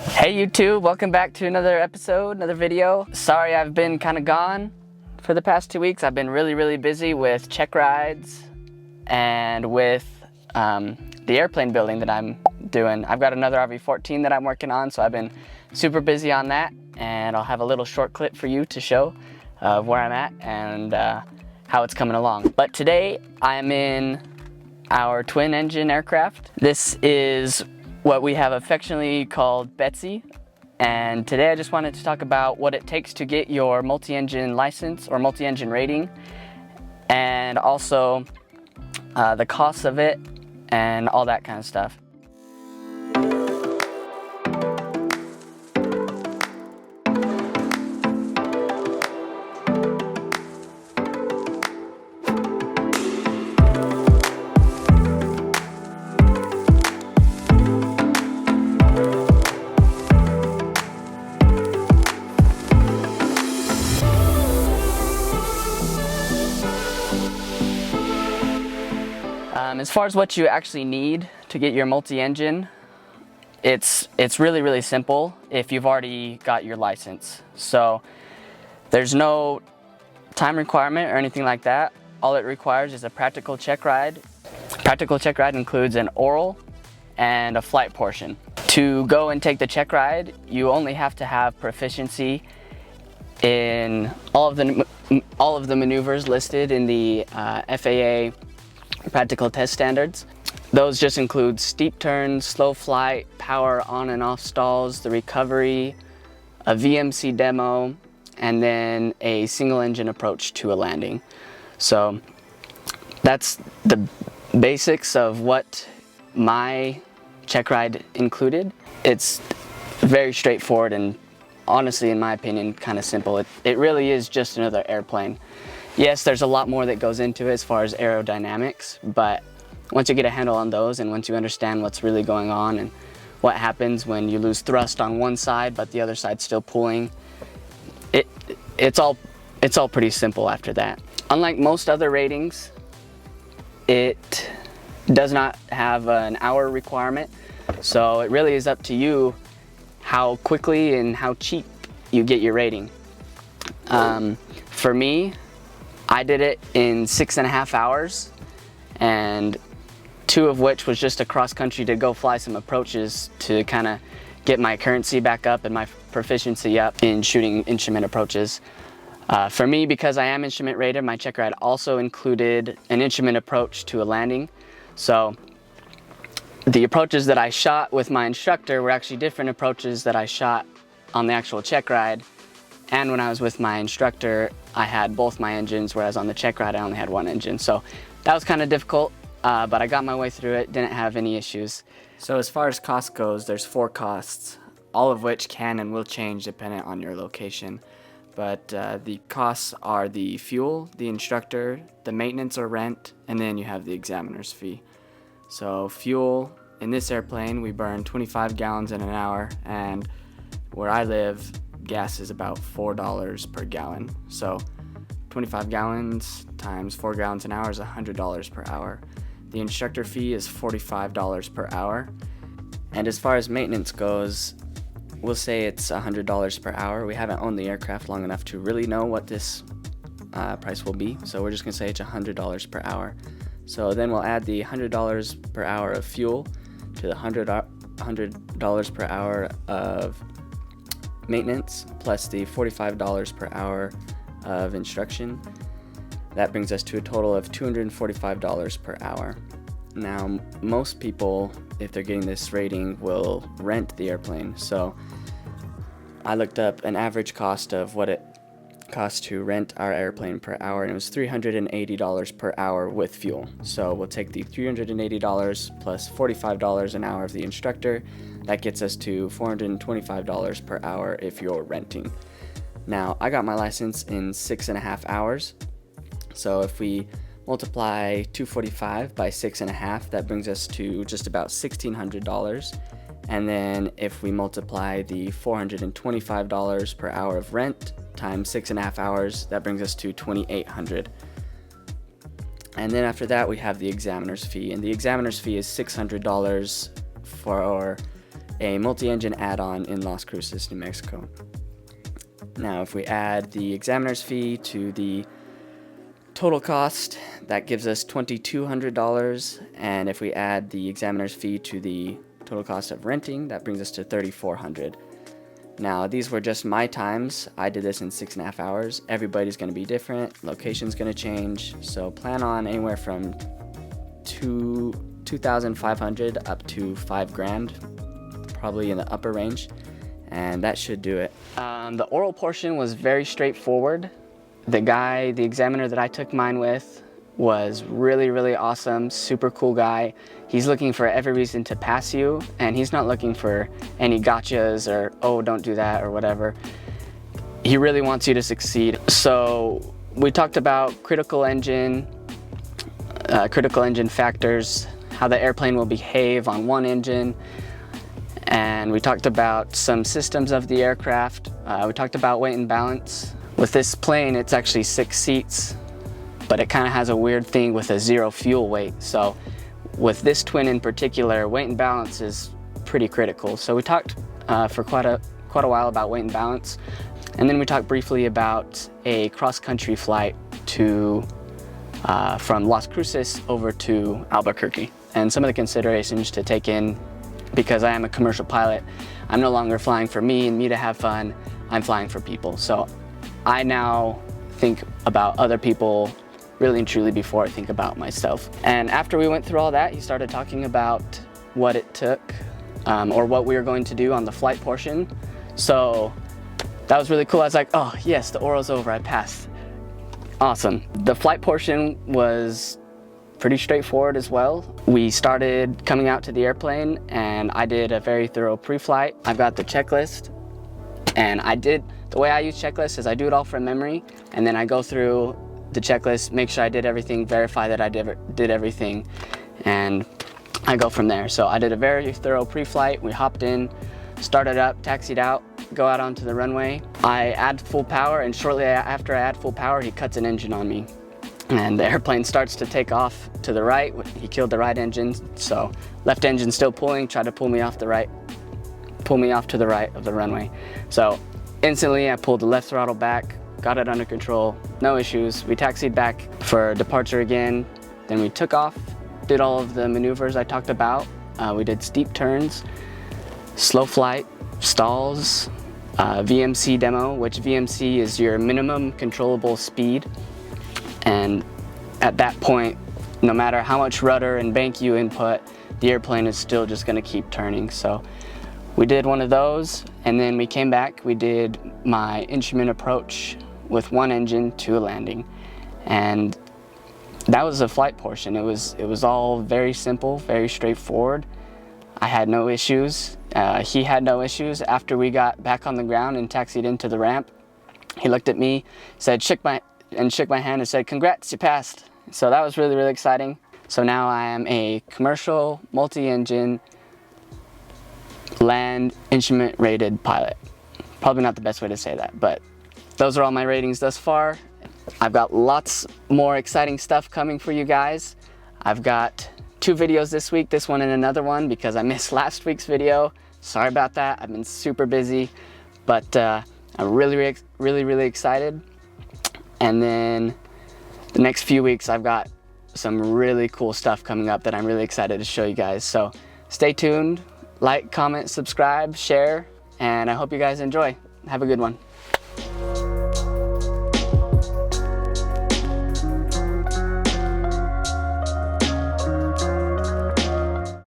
Hey YouTube, welcome back to another episode, another video. Sorry I've been kind of gone for the past 2 weeks. I've been really busy with check rides and with the airplane building that I'm doing. I've got another RV14 that I'm working on, so I've been super busy on that, and I'll have a little short clip for you to show of where I'm at and how it's coming along. But today I'm in our twin engine aircraft. This is what we have affectionately called Betsy, and today I just wanted to talk about what it takes to get your multi-engine license or multi-engine rating, and also the costs of it and all that kind of stuff. As far as what you actually need to get your multi-engine, it's really simple if you've already got your license. So there's no time requirement or anything like that. All it requires is a practical check ride. Practical check ride includes an oral and a flight portion. To go and take the check ride, you only have to have proficiency in all of the maneuvers listed in the FAA practical test standards. Those just include steep turns, slow flight, power on and off stalls, the recovery, a VMC demo, and then a single engine approach to a landing. So that's the basics of what my check ride included. It's very straightforward and honestly, in my opinion, kind of simple. It really is just another airplane. Yes, there's a lot more that goes into it as far as aerodynamics, but once you get a handle on those and once you understand what's really going on and what happens when you lose thrust on one side but the other side's still pulling, it's all pretty simple after that. Unlike most other ratings, it does not have an hour requirement, so it really is up to you how quickly and how cheap you get your rating. For me, I did it in 6.5 hours, and 2 of which was just a cross country to go fly some approaches to kind of get my currency back up and my proficiency up in shooting instrument approaches. For me, because I am instrument rated, my check ride also included an instrument approach to a landing. So the approaches that I shot with my instructor were actually different approaches that I shot on the actual check ride. And when I was with my instructor, I had both my engines, whereas on the check ride I only had one engine. So that was kind of difficult, but I got my way through it, didn't have any issues. So as far as cost goes, there's 4 costs, all of which can and will change dependent on your location. But the costs are the fuel, the instructor, the maintenance or rent, and then you have the examiner's fee. So fuel, in this airplane we burn 25 gallons in an hour, and where I live, gas is about $4 per gallon. So 25 gallons times 4 gallons an hour is $100 per hour. The instructor fee is $45 per hour. And as far as maintenance goes, we'll say it's $100 per hour. We haven't owned the aircraft long enough to really know what this price will be. So we're just gonna say it's $100 per hour. So then we'll add the $100 per hour of fuel to the $100 per hour of maintenance plus the $45 per hour of instruction. That brings us to a total of $245 per hour. Now, most people, if they're getting this rating, will rent the airplane. So I looked up an average cost of what it costs to rent our airplane per hour, and it was $380 per hour with fuel. So we'll take the $380 plus $45 an hour of the instructor. That gets us to $425 per hour if you're renting. Now, I got my license in 6.5 hours. So if we multiply 245 by 6.5, that brings us to just about $1,600. And then if we multiply the $425 per hour of rent times 6.5 hours, that brings us to $2,800. And then after that, we have the examiner's fee. And the examiner's fee is $600 for a multi-engine add-on in Las Cruces, New Mexico. Now, if we add the examiner's fee to the total cost, that gives us $2,200, and if we add the examiner's fee to the total cost of renting, that brings us to $3,400. Now, these were just my times. I did this in 6.5 hours. Everybody's going to be different. Location's going to change. So plan on anywhere from $2,500 up to $5,000, probably in the upper range, and that should do it. The oral portion was very straightforward. The examiner that I took mine with was really awesome, super cool guy. He's looking for every reason to pass you, and he's not looking for any gotchas or, oh, don't do that or whatever. He really wants you to succeed. So we talked about critical engine factors, how the airplane will behave on one engine, and we talked about some systems of the aircraft. We talked about weight and balance. With this plane, it's actually 6 seats, but it kind of has a weird thing with a 0 fuel weight. So with this twin in particular, weight and balance is pretty critical. So we talked for quite a while about weight and balance, and then we talked briefly about a cross-country flight from Las Cruces over to Albuquerque, and some of the considerations to take in, because I am a commercial pilot. I'm no longer flying for me and me to have fun. I'm flying for people. So I now think about other people really and truly before I think about myself. And after we went through all that, he started talking about what it took, or what we were going to do on the flight portion. So that was really cool. I was like, oh yes, the oral's over, I passed. Awesome. The flight portion was pretty straightforward as well. We started coming out to the airplane, and I did a very thorough pre-flight. I've got the checklist, and the way I use checklists is I do it all from memory, and then I go through the checklist, make sure I did everything, verify that I did everything, and I go from there. So I did a very thorough pre-flight. We hopped in, started up, taxied out, go out onto the runway. I add full power, and shortly after I add full power, he cuts an engine on me. And the airplane starts to take off to the right. He killed the right engine, so left engine still pulling, tried to pull me off to the right of the runway. So instantly I pulled the left throttle back, got it under control, no issues. We taxied back for departure again. Then we took off, did all of the maneuvers I talked about. We did steep turns, slow flight, stalls, VMC demo, which VMC is your minimum controllable speed. And at that point, no matter how much rudder and bank you input, the airplane is still just going to keep turning. So we did one of those, and then we came back. We did my instrument approach with one engine to a landing, and that was the flight portion. It was all very simple, very straightforward. I had no issues. He had no issues. After we got back on the ground and taxied into the ramp, he looked at me, shook my hand and said, "Congrats, you passed." So that was really exciting. So now I am a commercial, multi-engine, land instrument rated pilot. Probably not the best way to say that, but those are all my ratings thus far. I've got lots more exciting stuff coming for you guys. I've got 2 videos this week, this one and another one, because I missed last week's video. Sorry about that. I've been super busy, but I'm really excited. And then the next few weeks, I've got some really cool stuff coming up that I'm really excited to show you guys. So stay tuned, like, comment, subscribe, share, and I hope you guys enjoy. Have a good one.